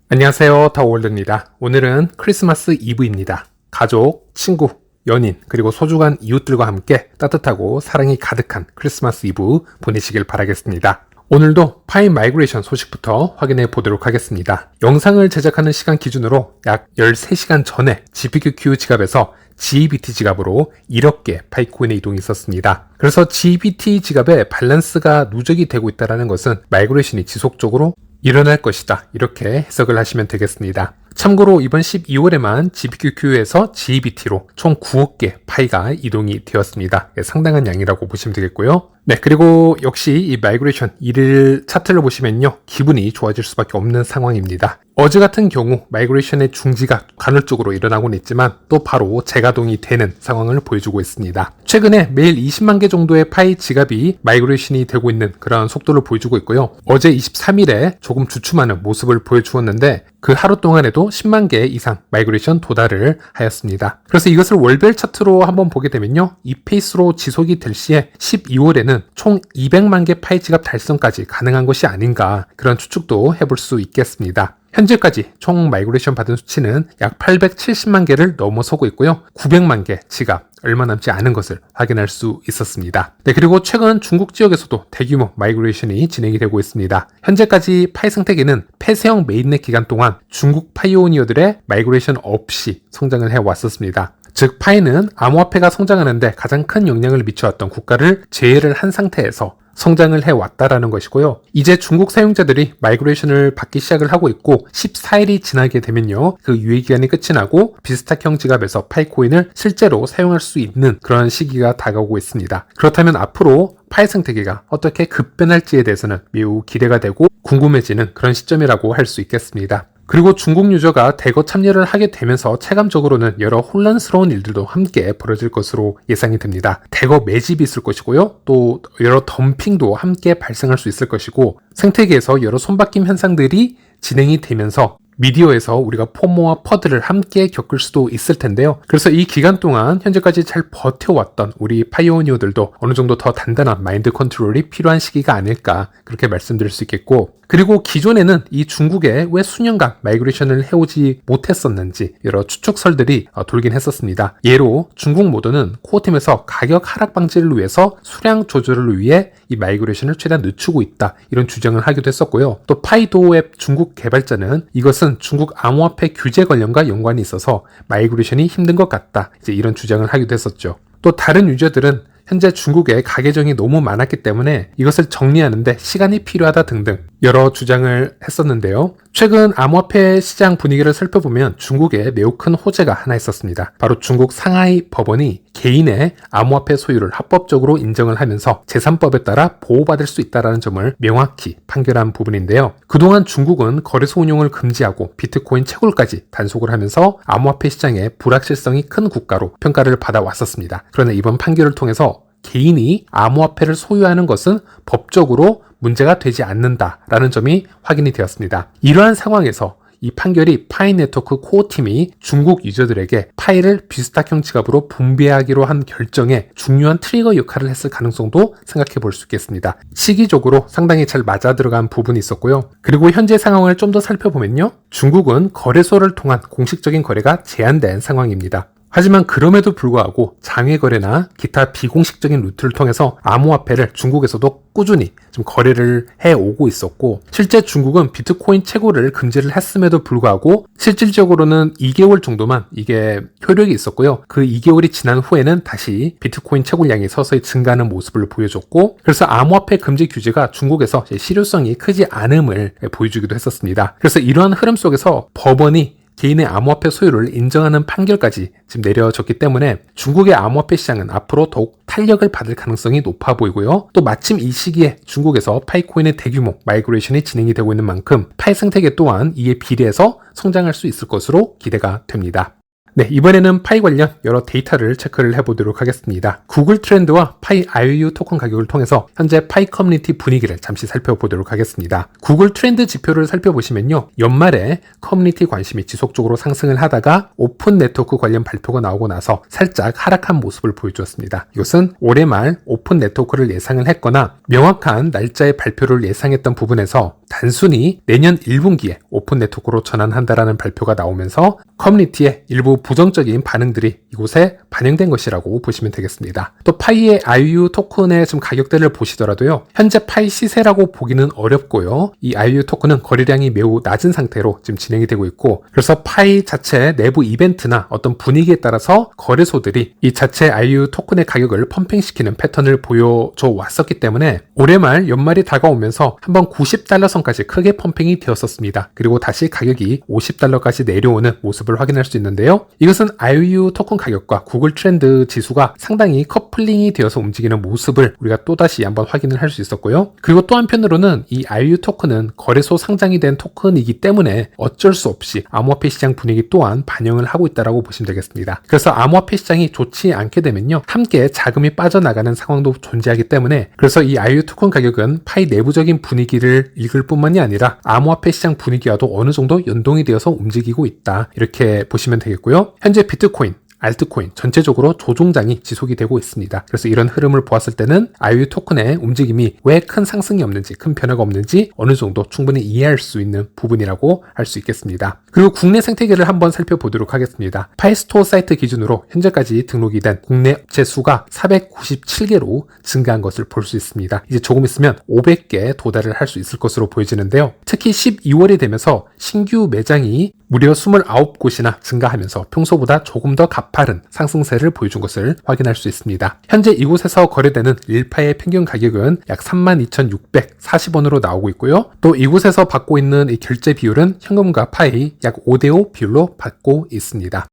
안녕하세요, 다월드입니다. 오늘은 크리스마스 이브입니다. 가족, 친구, 연인, 그리고 소중한 이웃들과 함께 따뜻하고 사랑이 가득한 크리스마스 이브 보내시길 바라겠습니다. 오늘도 파인 마이그레이션 소식부터 확인해 보도록 하겠습니다. 영상을 제작하는 시간 기준으로 약 13시간 전에 GPQQ 지갑에서 GBT 지갑으로 1억 개 파이코인의 이동이 있었습니다. 그래서 GBT 지갑의 밸런스가 누적이 되고 있다는 것은 마이그레이션이 지속적으로 일어날 것이다, 이렇게 해석을 하시면 되겠습니다. 참고로 이번 12월에만 GPQQ에서 GBT로 총 9억 개 파이가 이동이 되었습니다. 상당한 양이라고 보시면 되겠고요. 네, 그리고 역시 이 마이그레이션 1일 차트를 보시면요, 기분이 좋아질 수밖에 없는 상황입니다. 어제 같은 경우 마이그레이션의 중지가 간헐적으로 일어나고는 있지만 또 바로 재가동이 되는 상황을 보여주고 있습니다. 최근에 매일 20만 개 정도의 파이 지갑이 마이그레이션이 되고 있는 그런 속도를 보여주고 있고요. 어제 23일에 조금 주춤하는 모습을 보여주었는데 그 하루 동안에도 10만 개 이상 마이그레이션 도달을 하였습니다. 그래서 이것을 월별 차트로 한번 보게 되면요, 이 페이스로 지속이 될 시에 12월에는 총 200만 개 파이 지갑 달성까지 가능한 것이 아닌가, 그런 추측도 해볼 수 있겠습니다. 현재까지 총 마이그레이션 받은 수치는 약 870만 개를 넘어서고 있고요. 900만 개 지갑 얼마 남지 않은 것을 확인할 수 있었습니다. 네, 그리고 최근 중국 지역에서도 대규모 마이그레이션이 진행이 되고 있습니다. 현재까지 파이 생태계는 폐쇄형 메인넷 기간 동안 중국 파이오니어들의 마이그레이션 없이 성장을 해왔었습니다. 즉, 파이는 암호화폐가 성장하는데 가장 큰 영향을 미쳐왔던 국가를 제외를 한 상태에서 성장을 해왔다라는 것이고요. 이제 중국 사용자들이 마이그레이션을 받기 시작을 하고 있고 14일이 지나게 되면요, 그 유예기간이 끝이 나고 비스탁형 지갑에서 파이코인을 실제로 사용할 수 있는 그런 시기가 다가오고 있습니다. 그렇다면 앞으로 파이 생태계가 어떻게 급변할지에 대해서는 매우 기대가 되고 궁금해지는 그런 시점이라고 할 수 있겠습니다. 그리고 중국 유저가 대거 참여를 하게 되면서 체감적으로는 여러 혼란스러운 일들도 함께 벌어질 것으로 예상이 됩니다. 대거 매집이 있을 것이고요. 또 여러 덤핑도 함께 발생할 수 있을 것이고, 생태계에서 여러 손바뀜 현상들이 진행이 되면서 미디어에서 우리가 포모와 퍼드를 함께 겪을 수도 있을 텐데요. 그래서 이 기간 동안 현재까지 잘 버텨왔던 우리 파이오니어들도 어느 정도 더 단단한 마인드 컨트롤이 필요한 시기가 아닐까, 그렇게 말씀드릴 수 있겠고, 그리고 기존에는 이 중국에 왜 수년간 마이그레이션을 해오지 못했었는지 여러 추측설들이 돌긴 했었습니다. 예로 중국 모더는 코어팀에서 가격 하락 방지를 위해서 수량 조절을 위해 이 마이그레이션을 최대한 늦추고 있다, 이런 주장을 하기도 했었고요. 또 파이도앱 중국 개발자는 이것은 중국 암호화폐 규제 관련과 연관이 있어서 마이그레이션이 힘든 것 같다, 이제 이런 주장을 하기도 했었죠. 또 다른 유저들은 현재 중국에 가계정이 너무 많았기 때문에 이것을 정리하는데 시간이 필요하다 등등 여러 주장을 했었는데요. 최근 암호화폐 시장 분위기를 살펴보면 중국에 매우 큰 호재가 하나 있었습니다. 바로 중국 상하이 법원이 개인의 암호화폐 소유를 합법적으로 인정을 하면서 재산법에 따라 보호받을 수 있다는 점을 명확히 판결한 부분인데요. 그동안 중국은 거래소 운용을 금지하고 비트코인 채굴까지 단속을 하면서 암호화폐 시장의 불확실성이 큰 국가로 평가를 받아왔었습니다. 그러나 이번 판결을 통해서 개인이 암호화폐를 소유하는 것은 법적으로 문제가 되지 않는다라는 점이 확인이 되었습니다. 이러한 상황에서 이 판결이 파이 네트워크 코어팀이 중국 유저들에게 파이를 비스탁형 지갑으로 분배하기로 한 결정에 중요한 트리거 역할을 했을 가능성도 생각해 볼 수 있겠습니다. 시기적으로 상당히 잘 맞아 들어간 부분이 있었고요. 그리고 현재 상황을 좀 더 살펴보면요, 중국은 거래소를 통한 공식적인 거래가 제한된 상황입니다. 하지만 그럼에도 불구하고 장외 거래나 기타 비공식적인 루트를 통해서 암호화폐를 중국에서도 꾸준히 좀 거래를 해오고 있었고, 실제 중국은 비트코인 채굴을 금지를 했음에도 불구하고 실질적으로는 2개월 정도만 이게 효력이 있었고요. 그 2개월이 지난 후에는 다시 비트코인 채굴량이 서서히 증가하는 모습을 보여줬고, 그래서 암호화폐 금지 규제가 중국에서 실효성이 크지 않음을 보여주기도 했었습니다. 그래서 이러한 흐름 속에서 법원이 개인의 암호화폐 소유를 인정하는 판결까지 지금 내려졌기 때문에 중국의 암호화폐 시장은 앞으로 더욱 탄력을 받을 가능성이 높아 보이고요. 또 마침 이 시기에 중국에서 파이코인의 대규모 마이그레이션이 진행이 되고 있는 만큼 파이 생태계 또한 이에 비례해서 성장할 수 있을 것으로 기대가 됩니다. 네, 이번에는 파이 관련 여러 데이터를 체크를 해보도록 하겠습니다. 구글 트렌드와 파이 IOU 토큰 가격을 통해서 현재 파이 커뮤니티 분위기를 잠시 살펴보도록 하겠습니다. 구글 트렌드 지표를 살펴보시면요, 연말에 커뮤니티 관심이 지속적으로 상승을 하다가 오픈 네트워크 관련 발표가 나오고 나서 살짝 하락한 모습을 보여주었습니다. 이것은 올해 말 오픈 네트워크를 예상을 했거나 명확한 날짜의 발표를 예상했던 부분에서 단순히 내년 1분기에 오픈 네트워크로 전환한다라는 발표가 나오면서 커뮤니티의 일부 부정적인 반응들이 이곳에 반영된 것이라고 보시면 되겠습니다. 또 파이의 IOU 토큰의 좀 가격대를 보시더라도요, 현재 파이 시세라고 보기는 어렵고요, 이 IOU 토큰은 거래량이 매우 낮은 상태로 지금 진행이 되고 있고, 그래서 파이 자체 내부 이벤트나 어떤 분위기에 따라서 거래소들이 이 자체 IOU 토큰의 가격을 펌핑시키는 패턴을 보여줘 왔었기 때문에 올해 말 연말이 다가오면서 한번 $90 선까지 크게 펌핑이 되었었습니다. 그리고 다시 가격이 $50까지 내려오는 모습을 확인할 수 있는데요. 이것은 IOU 토큰 가격과 구글 트렌드 지수가 상당히 커플링이 되어서 움직이는 모습을 우리가 또다시 한번 확인을 할 수 있었고요. 그리고 또 한편으로는 이 IOU 토큰은 거래소 상장이 된 토큰이기 때문에 어쩔 수 없이 암호화폐 시장 분위기 또한 반영을 하고 있다고 보시면 되겠습니다. 그래서 암호화폐 시장이 좋지 않게 되면요, 함께 자금이 빠져나가는 상황도 존재하기 때문에, 그래서 이 IOU 토큰 가격은 파이 내부적인 분위기를 읽을 뿐만이 아니라 암호화폐 시장 분위기와도 어느 정도 연동이 되어서 움직이고 있다, 이렇게 보시면 되겠고요. 현재 비트코인, 알트코인 전체적으로 조종장이 지속이 되고 있습니다. 그래서 이런 흐름을 보았을 때는 IOU 토큰의 움직임이 왜 큰 상승이 없는지, 큰 변화가 없는지 어느 정도 충분히 이해할 수 있는 부분이라고 할 수 있겠습니다. 그리고 국내 생태계를 한번 살펴보도록 하겠습니다. 파이스토어 사이트 기준으로 현재까지 등록이 된 국내 업체 수가 497개로 증가한 것을 볼 수 있습니다. 이제 조금 있으면 500개 도달을 할 수 있을 것으로 보여지는데요. 특히 12월이 되면서 신규 매장이 무려 29곳이나 증가하면서 평소보다 조금 더 가파른 상승세를 보여준 것을 확인할 수 있습니다. 현재 이곳에서 거래되는 1파의 평균 가격은 약 32,640원으로 나오고 있고요. 또 이곳에서 받고 있는 이 결제 비율은 현금과 파이 약 5대5 비율로 받고 있습니다.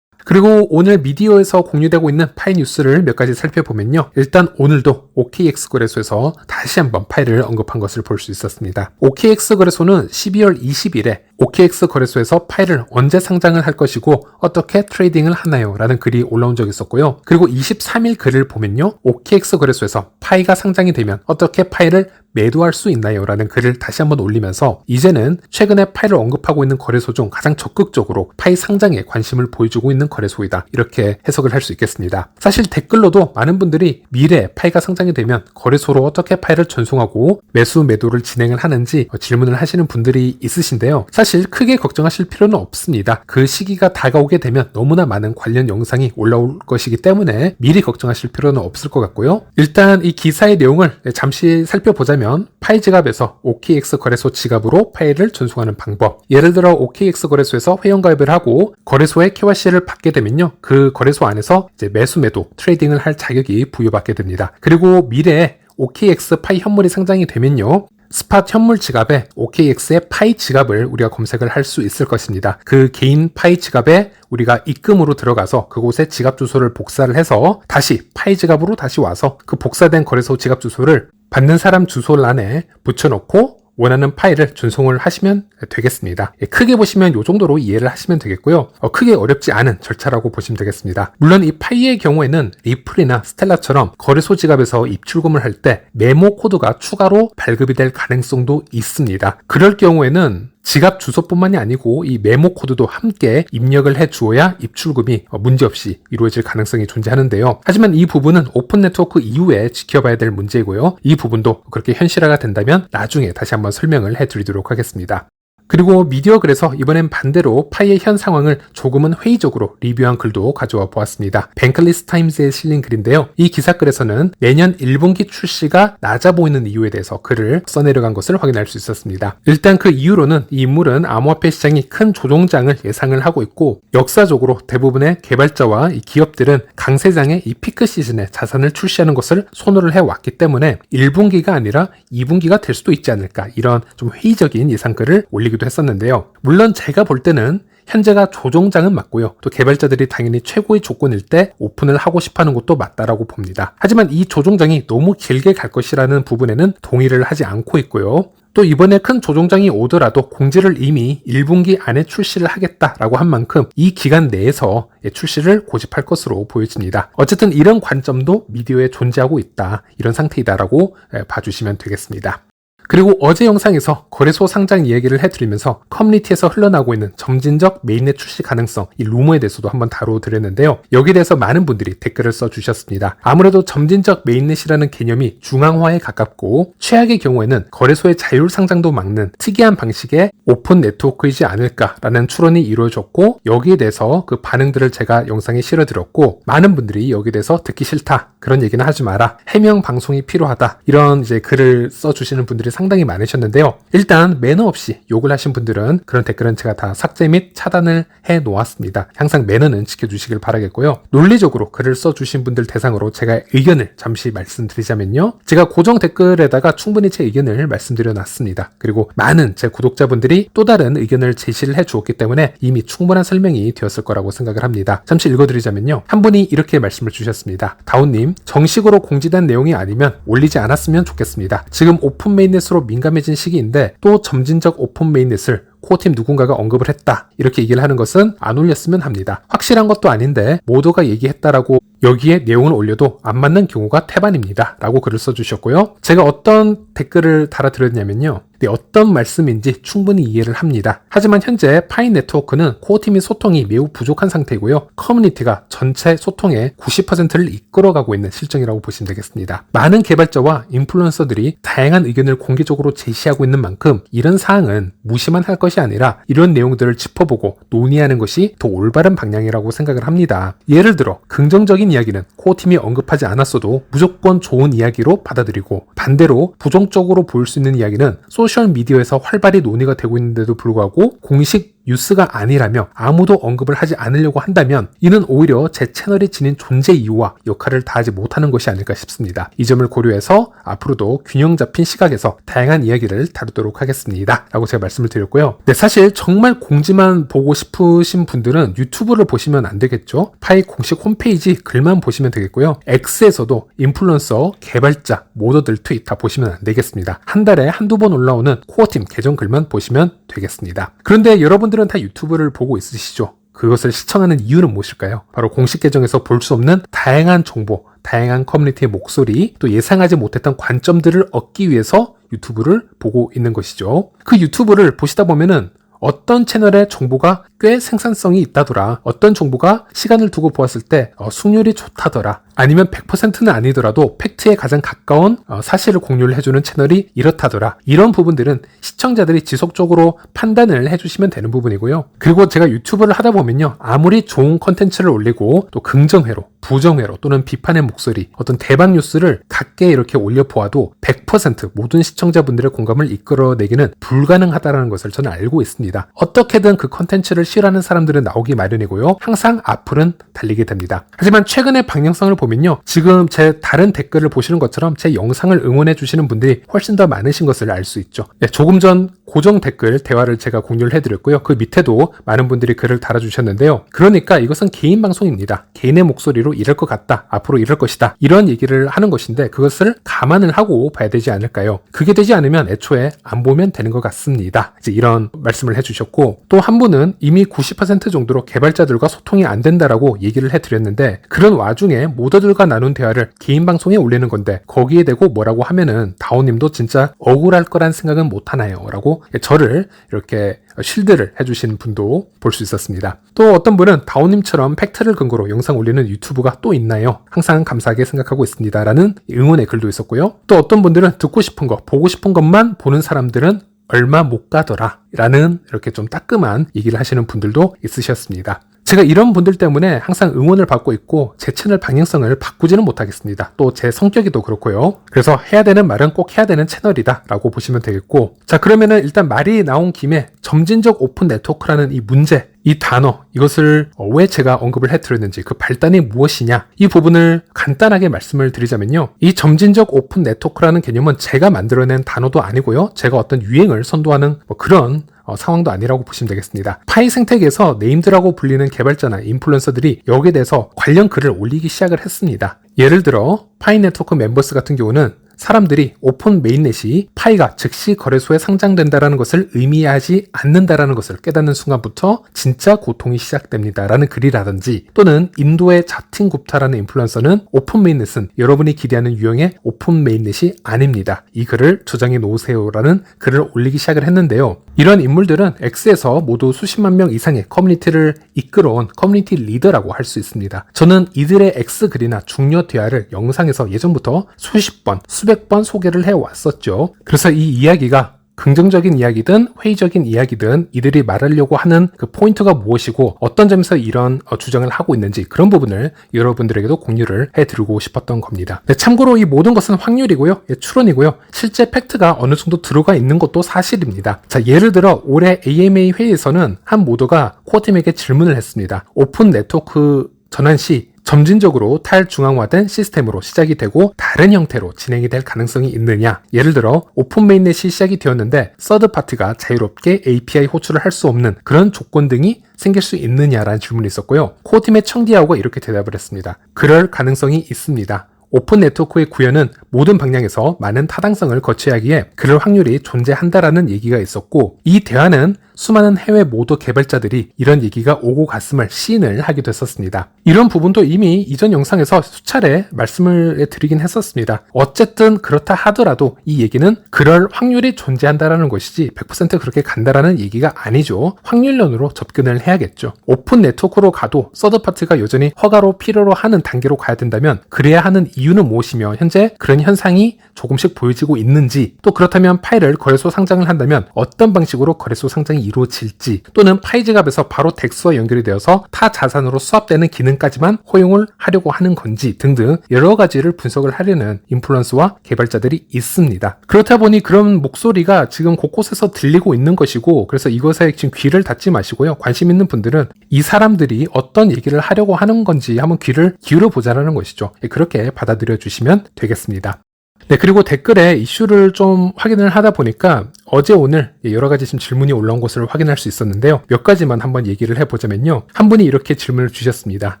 그리고 오늘 미디어에서 공유되고 있는 파이 뉴스를 몇 가지 살펴보면요, 일단 오늘도 OKX 거래소에서 다시 한번 파이를 언급한 것을 볼 수 있었습니다. OKX 거래소는 12월 20일에 OKX 거래소에서 파이를 언제 상장을 할 것이고 어떻게 트레이딩을 하나요? 라는 글이 올라온 적이 있었고요. 그리고 23일 글을 보면요, OKX 거래소에서 파이가 상장이 되면 어떻게 파이를 매도할 수 있나요? 라는 글을 다시 한번 올리면서 이제는 최근에 파이를 언급하고 있는 거래소 중 가장 적극적으로 파이 상장에 관심을 보여주고 있는 거래소이다, 이렇게 해석을 할 수 있겠습니다. 사실 댓글로도 많은 분들이 미래에 파이가 상장이 되면 거래소로 어떻게 파이를 전송하고 매수 매도를 진행을 하는지 질문을 하시는 분들이 있으신데요. 사실 크게 걱정하실 필요는 없습니다. 그 시기가 다가오게 되면 너무나 많은 관련 영상이 올라올 것이기 때문에 미리 걱정하실 필요는 없을 것 같고요. 일단 이 기사의 내용을 잠시 살펴보자면, 파이 지갑에서 OKX 거래소 지갑으로 파이를 전송하는 방법, 예를 들어 OKX 거래소에서 회원가입을 하고 거래소에 KYC를 받게 되면요, 그 거래소 안에서 이제 매수 매도 트레이딩을 할 자격이 부여받게 됩니다. 그리고 미래에 OKX 파이 현물이 상장이 되면요, 스팟 현물 지갑에 OKX의 파이 지갑을 우리가 검색을 할 수 있을 것입니다. 그 개인 파이 지갑에 우리가 입금으로 들어가서 그곳에 지갑 주소를 복사를 해서 다시 파이 지갑으로 다시 와서 그 복사된 거래소 지갑 주소를 받는 사람 주소란에 붙여놓고 원하는 파일을 전송을 하시면 되겠습니다. 크게 보시면 이 정도로 이해를 하시면 되겠고요. 크게 어렵지 않은 절차라고 보시면 되겠습니다. 물론 이 파이의 경우에는 리플이나 스텔라처럼 거래소 지갑에서 입출금을 할 때 메모 코드가 추가로 발급이 될 가능성도 있습니다. 그럴 경우에는 지갑 주소뿐만이 아니고 이 메모 코드도 함께 입력을 해 주어야 입출금이 문제없이 이루어질 가능성이 존재하는데요. 하지만 이 부분은 오픈 네트워크 이후에 지켜봐야 될 문제이고요. 이 부분도 그렇게 현실화가 된다면 나중에 다시 한번 설명을 해드리도록 하겠습니다. 그리고 미디어 글에서 이번엔 반대로 파이의 현 상황을 조금은 회의적으로 리뷰한 글도 가져와 보았습니다. 뱅클리스 타임즈에 실린 글인데요. 이 기사글에서는 내년 1분기 출시가 낮아 보이는 이유에 대해서 글을 써내려간 것을 확인할 수 있었습니다. 일단 그 이유로는 이 인물은 암호화폐 시장이 큰 조종장을 예상을 하고 있고, 역사적으로 대부분의 개발자와 이 기업들은 강세장의 이 피크 시즌에 자산을 출시하는 것을 선호를 해왔기 때문에 1분기가 아니라 2분기가 될 수도 있지 않을까, 이런 좀 회의적인 예상글을 올리기도 했었는데요. 물론 제가 볼 때는 현재가 조종장은 맞고요. 또 개발자들이 당연히 최고의 조건일 때 오픈을 하고 싶어하는 것도 맞다라고 봅니다. 하지만 이 조종장이 너무 길게 갈 것이라는 부분에는 동의를 하지 않고 있고요. 또 이번에 큰 조정장이 오더라도 공지를 이미 1분기 안에 출시를 하겠다라고 한 만큼 이 기간 내에서 출시를 고집할 것으로 보여집니다. 어쨌든 이런 관점도 미디어에 존재하고 있다, 이런 상태이다라고 봐주시면 되겠습니다. 그리고 어제 영상에서 거래소 상장 이야기를 해드리면서 커뮤니티에서 흘러나오고 있는 점진적 메인넷 출시 가능성, 이 루머에 대해서도 한번 다뤄드렸는데요. 여기에 대해서 많은 분들이 댓글을 써주셨습니다. 아무래도 점진적 메인넷이라는 개념이 중앙화에 가깝고 최악의 경우에는 거래소의 자율 상장도 막는 특이한 방식의 오픈 네트워크이지 않을까라는 추론이 이루어졌고, 여기에 대해서 그 반응들을 제가 영상에 실어드렸고, 많은 분들이 여기에 대해서 듣기 싫다, 그런 얘기는 하지 마라, 해명 방송이 필요하다, 이런 이제 글을 써주시는 분들이 상당히 많으셨는데요. 일단 매너 없이 욕을 하신 분들은 그런 댓글은 제가 다 삭제 및 차단을 해 놓았습니다. 항상 매너는 지켜주시길 바라겠고요. 논리적으로 글을 써주신 분들 대상으로 제가 의견을 잠시 말씀드리자면요. 제가 고정 댓글에다가 충분히 제 의견을 말씀드려 놨습니다. 그리고 많은 제 구독자분들이 또 다른 의견을 제시를 해 주었기 때문에 이미 충분한 설명이 되었을 거라고 생각을 합니다. 잠시 읽어드리자면요. 한 분이 이렇게 말씀을 주셨습니다. 다운님, 정식으로 공지된 내용이 아니면 올리지 않았으면 좋겠습니다. 지금 오픈 메인넷 으로 민감해진 시기인데 또 점진적 오픈 메인넷을 코어팀 누군가가 언급을 했다, 이렇게 얘기를 하는 것은 안 올렸으면 합니다. 확실한 것도 아닌데 모두가 얘기했다라고 여기에 내용을 올려도 안 맞는 경우가 태반입니다, 라고 글을 써주셨고요. 제가 어떤 댓글을 달아드렸냐면요. 어떤 말씀인지 충분히 이해를 합니다. 하지만 현재 파이 네트워크는 코어팀의 소통이 매우 부족한 상태이고요. 커뮤니티가 전체 소통의 90%를 이끌어가고 있는 실정이라고 보시면 되겠습니다. 많은 개발자와 인플루언서들이 다양한 의견을 공개적으로 제시하고 있는 만큼 이런 사항은 무시만 할 것이 아니라 이런 내용들을 짚어보고 논의하는 것이 더 올바른 방향이라고 생각을 합니다. 예를 들어 긍정적인 이야기는 코어팀이 언급하지 않았어도 무조건 좋은 이야기로 받아들이고, 반대로 부정적으로 보일 수 있는 이야기는 소셜미디어에서 활발히 논의가 되고 있는데도 불구하고 공식 뉴스가 아니라며 아무도 언급을 하지 않으려고 한다면 이는 오히려 제 채널이 지닌 존재 이유와 역할을 다하지 못하는 것이 아닐까 싶습니다. 이 점을 고려해서 앞으로도 균형 잡힌 시각에서 다양한 이야기를 다루도록 하겠습니다, 라고 제가 말씀을 드렸고요. 네, 사실 정말 공지만 보고 싶으신 분들은 유튜브를 보시면 안 되겠죠. 파이 공식 홈페이지 글만 보시면 되겠고요. X에서도 인플루언서, 개발자, 모더들 트윗 다 보시면 안 되겠습니다. 한 달에 한두 번 올라오는 코어팀 계정 글만 보시면 되겠습니다. 그런데 여러분들은 다 유튜브를 보고 있으시죠? 그것을 시청하는 이유는 무엇일까요? 바로 공식 계정에서 볼 수 없는 다양한 정보, 다양한 커뮤니티의 목소리, 또 예상하지 못했던 관점들을 얻기 위해서 유튜브를 보고 있는 것이죠. 그 유튜브를 보시다 보면은 어떤 채널의 정보가 꽤 생산성이 있다더라, 어떤 정보가 시간을 두고 보았을 때 승률이 좋다더라, 아니면 100%는 아니더라도 팩트에 가장 가까운 사실을 공유를 해주는 채널이 이렇다더라, 이런 부분들은 시청자들이 지속적으로 판단을 해주시면 되는 부분이고요. 그리고 제가 유튜브를 하다 보면요, 아무리 좋은 컨텐츠를 올리고 또 긍정회로, 부정회로 또는 비판의 목소리, 어떤 대박 뉴스를 각계 이렇게 올려보아도 100% 모든 시청자분들의 공감을 이끌어내기는 불가능하다는 것을 저는 알고 있습니다. 어떻게든 그 컨텐츠를 싫어하는 사람들은 나오기 마련이고요. 항상 앞으로는 달리게 됩니다. 하지만 최근의 방향성을 보면요, 지금 제 다른 댓글을 보시는 것처럼 제 영상을 응원해 주시는 분들이 훨씬 더 많으신 것을 알 수 있죠. 네, 조금 전 고정 댓글 대화를 제가 공유를 해드렸고요. 그 밑에도 많은 분들이 글을 달아주셨는데요. 그러니까 이것은 개인 방송입니다. 개인의 목소리로 이럴 것 같다, 앞으로 이럴 것이다, 이런 얘기를 하는 것인데 그것을 감안을 하고 봐야 되지 않을까요? 그게 되지 않으면 애초에 안 보면 되는 것 같습니다. 이제 이런 말씀을 해주셨고, 또 한 분은 이미 90% 정도로 개발자들과 소통이 안 된다라고 얘기를 해드렸는데, 그런 와중에 모더들과 나눈 대화를 개인 방송에 올리는 건데 거기에 대고 뭐라고 하면은 다오님도 진짜 억울할 거란 생각은 못 하나요? 라고 저를 이렇게 쉴드를 해주신 분도 볼 수 있었습니다. 또 어떤 분은 다오님처럼 팩트를 근거로 영상 올리는 유튜브가 또 있나요? 항상 감사하게 생각하고 있습니다, 라는 응원의 글도 있었고요. 또 어떤 분들은 듣고 싶은 거, 보고 싶은 것만 보는 사람들은 얼마 못 가더라, 라는 이렇게 좀 따끔한 얘기를 하시는 분들도 있으셨습니다. 제가 이런 분들 때문에 항상 응원을 받고 있고 제 채널 방향성을 바꾸지는 못하겠습니다. 또 제 성격이 또 그렇고요. 그래서 해야 되는 말은 꼭 해야 되는 채널이다 라고 보시면 되겠고, 자, 그러면은 일단 말이 나온 김에 점진적 오픈 네트워크라는 이 문제, 이 단어, 이것을 왜 제가 언급을 해드렸는지, 그 발단이 무엇이냐, 이 부분을 간단하게 말씀을 드리자면요, 이 점진적 오픈 네트워크라는 개념은 제가 만들어낸 단어도 아니고요, 제가 어떤 유행을 선도하는 그런 상황도 아니라고 보시면 되겠습니다. 파이 생태계에서 네임드라고 불리는 개발자나 인플루언서들이 여기에 대해서 관련 글을 올리기 시작을 했습니다. 예를 들어 파이 네트워크 멤버스 같은 경우는 사람들이 오픈 메인넷이 파이가 즉시 거래소에 상장된다라는 것을 의미하지 않는다라는 것을 깨닫는 순간부터 진짜 고통이 시작됩니다라는 글이라든지, 또는 인도의 자틴 굽타라는 인플루언서는 오픈 메인넷은 여러분이 기대하는 유형의 오픈 메인넷이 아닙니다. 이 글을 저장해 놓으세요라는 글을 올리기 시작을 했는데요. 이런 인물들은 X에서 모두 수십만 명 이상의 커뮤니티를 이끌어온 커뮤니티 리더라고 할 수 있습니다. 저는 이들의 X 글이나 중요 대화를 영상에서 예전부터 수십 번, 수백 번 소개를 해왔었죠. 그래서 이 이야기가 긍정적인 이야기든 회의적인 이야기든 이들이 말하려고 하는 그 포인트가 무엇이고 어떤 점에서 이런 주장을 하고 있는지, 그런 부분을 여러분들에게도 공유를 해드리고 싶었던 겁니다. 네, 참고로 이 모든 것은 확률이고요, 추론이고요, 실제 팩트가 어느 정도 들어가 있는 것도 사실입니다. 자, 예를 들어 올해 AMA 회의에서는 한 모더가 코어팀에게 질문을 했습니다. 오픈 네트워크 전환 시 점진적으로 탈중앙화된 시스템으로 시작이 되고 다른 형태로 진행이 될 가능성이 있느냐. 예를 들어 오픈 메인넷이 시작이 되었는데 서드 파티가 자유롭게 API 호출을 할 수 없는 그런 조건 등이 생길 수 있느냐라는 질문이 있었고요. 코어팀의 청디하오가 이렇게 대답을 했습니다. 그럴 가능성이 있습니다. 오픈 네트워크의 구현은 모든 방향에서 많은 타당성을 거쳐야 하기에 그럴 확률이 존재한다라는 얘기가 있었고, 이 대화는 수많은 해외 모더 개발자들이 이런 얘기가 오고 갔음을 시인을 하기도 했었습니다. 이런 부분도 이미 이전 영상에서 수차례 말씀을 드리긴 했었습니다. 어쨌든 그렇다 하더라도 이 얘기는 그럴 확률이 존재한다라는 것이지 100% 그렇게 간다라는 얘기가 아니죠. 확률론으로 접근을 해야겠죠. 오픈 네트워크로 가도 서드파티가 여전히 허가로 필요로 하는 단계로 가야 된다면 그래야 하는 이유는 무엇이며 현재 그런 현상이 조금씩 보여지고 있는지, 또 그렇다면 파이를 거래소 상장을 한다면 어떤 방식으로 거래소 상장이 이루어질지, 또는 파이 지갑에서 바로 덱스와 연결이 되어서 타 자산으로 수합되는 기능까지만 허용을 하려고 하는 건지 등등 여러 가지를 분석을 하려는 인플루언서와 개발자들이 있습니다. 그렇다 보니 그런 목소리가 지금 곳곳에서 들리고 있는 것이고, 그래서 이것에 지금 귀를 닫지 마시고요. 관심 있는 분들은 이 사람들이 어떤 얘기를 하려고 하는 건지 한번 귀를 기울여 보자라는 것이죠. 그렇게 받아들여 주시면 되겠습니다. 네, 그리고 댓글에 이슈를 좀 확인을 하다 보니까 어제 오늘 여러 가지 지금 질문이 올라온 것을 확인할 수 있었는데요. 몇 가지만 한번 얘기를 해보자면요. 한 분이 이렇게 질문을 주셨습니다.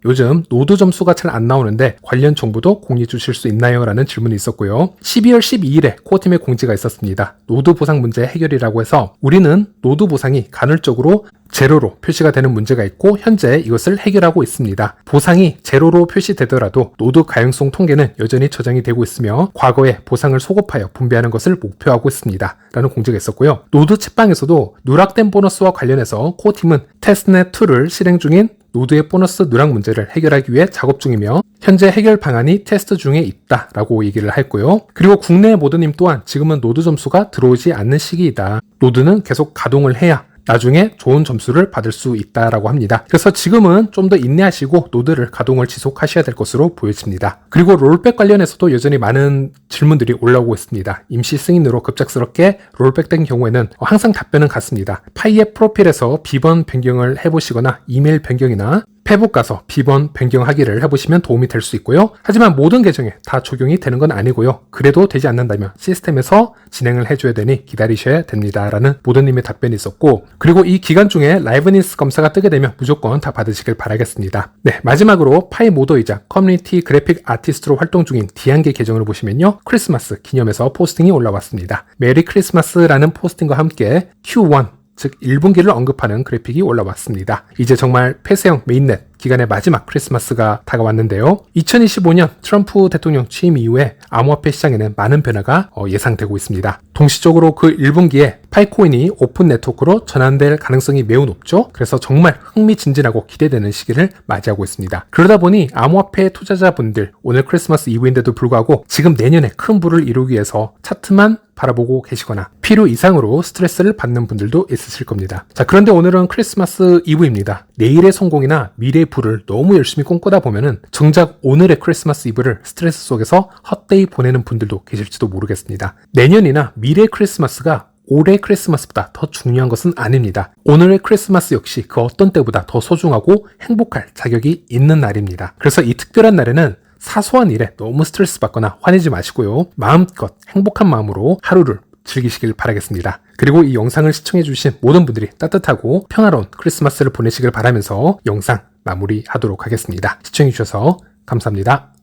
요즘 노드 점수가 잘 안 나오는데 관련 정보도 공유해 주실 수 있나요? 라는 질문이 있었고요. 12월 12일에 코어팀의 공지가 있었습니다. 노드 보상 문제 해결이라고 해서 우리는 노드 보상이 간헐적으로 제로로 표시가 되는 문제가 있고 현재 이것을 해결하고 있습니다. 보상이 제로로 표시되더라도 노드 가용성 통계는 여전히 저장이 되고 있으며 과거에 보상을 소급하여 분배하는 것을 목표하고 있습니다. 라는 공지가 있었고요. 노드 채방에서도 누락된 보너스와 관련해서 코어팀은 테스트넷2를 실행 중인 노드의 보너스 누락 문제를 해결하기 위해 작업 중이며 현재 해결 방안이 테스트 중에 있다라고 얘기를 했고요. 그리고 국내 모드님 또한 지금은 노드 점수가 들어오지 않는 시기이다. 노드는 계속 가동을 해야 나중에 좋은 점수를 받을 수 있다라고 합니다. 그래서 지금은 좀 더 인내하시고 노드를 가동을 지속하셔야 될 것으로 보여집니다. 그리고 롤백 관련해서도 여전히 많은 질문들이 올라오고 있습니다. 임시 승인으로 급작스럽게 롤백된 경우에는 항상 답변은 같습니다. 파이의 프로필에서 비번 변경을 해보시거나 이메일 변경이나 페북 가서 비번 변경하기를 해보시면 도움이 될 수 있고요. 하지만 모든 계정에 다 적용이 되는 건 아니고요. 그래도 되지 않는다면 시스템에서 진행을 해줘야 되니 기다리셔야 됩니다. 라는 모더님의 답변이 있었고, 그리고 이 기간 중에 라이브니스 검사가 뜨게 되면 무조건 다 받으시길 바라겠습니다. 네, 마지막으로 파이 모더이자 커뮤니티 그래픽 아티스트로 활동 중인 디안게 계정을 보시면요. 크리스마스 기념해서 포스팅이 올라왔습니다. 메리 크리스마스라는 포스팅과 함께 Q1 즉 1분기를 언급하는 그래픽이 올라왔습니다. 이제 정말 폐쇄형 메인넷 기간의 마지막 크리스마스가 다가왔는데요. 2025년 트럼프 대통령 취임 이후에 암호화폐 시장에는 많은 변화가 예상되고 있습니다. 동시적으로 그 1분기에 파이코인이 오픈 네트워크로 전환될 가능성이 매우 높죠. 그래서 정말 흥미진진하고 기대되는 시기를 맞이하고 있습니다. 그러다 보니 암호화폐 투자자분들 오늘 크리스마스 이브인데도 불구하고 지금 내년에 큰 부를 이루기 위해서 차트만 바라보고 계시거나 필요 이상으로 스트레스를 받는 분들도 있으실 겁니다. 자, 그런데 오늘은 크리스마스 이브입니다. 내일의 성공이나 미래의 부를 너무 열심히 꿈꾸다 보면은 정작 오늘의 크리스마스 이브를 스트레스 속에서 헛되이 보내는 분들도 계실지도 모르겠습니다. 내년이나 미래의 크리스마스가 올해 크리스마스보다 더 중요한 것은 아닙니다. 오늘의 크리스마스 역시 그 어떤 때보다 더 소중하고 행복할 자격이 있는 날입니다. 그래서 이 특별한 날에는 사소한 일에 너무 스트레스 받거나 화내지 마시고요. 마음껏 행복한 마음으로 하루를 즐기시길 바라겠습니다. 그리고 이 영상을 시청해주신 모든 분들이 따뜻하고 평화로운 크리스마스를 보내시길 바라면서 영상 마무리하도록 하겠습니다. 시청해주셔서 감사합니다.